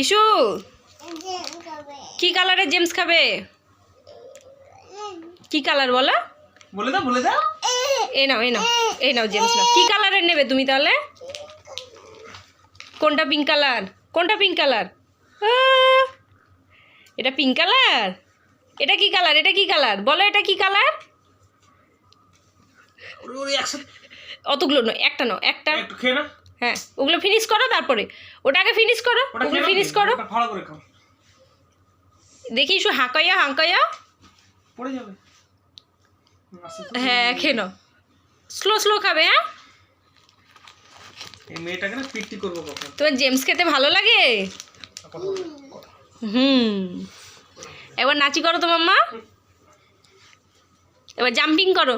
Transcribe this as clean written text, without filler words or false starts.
Issue কি কালারের James খাবে? কি কালার বলো? বলে দাও বলে দাও। এই নাও এই নাও এই নাও জেমস নাও। কি কালারের নেবে তুমি তাহলে? কোনটা পিঙ্ক কালার? কোনটা পিঙ্ক কালার? এটা পিঙ্ক কালার। এটা কি কালার? এটা কি কালার বলো? এটা কি কালার? অতগুলো নয়, একটা নাও, একটা। একটু খেয়ে না। হ্যাঁ ওগুলো ফিনিশ করো, তারপরে ওটা আগে ফিনিশ করো। ওগুলো ফিনিশ করো, ভালো করে খাও। দেখি একটু হাঁকাইয়া হাঁকাইয়া। পড়ে যাবে। হ্যাঁ খেয়ে নাও, স্লো স্লো খাবে। হ্যাঁ এই মেয়েটাকে না পিটি করবো কখন। তোমার জেমস খেতে ভালো লাগে? এবার নাচি করো তো মাম্মা, এবার জাম্পিং করো।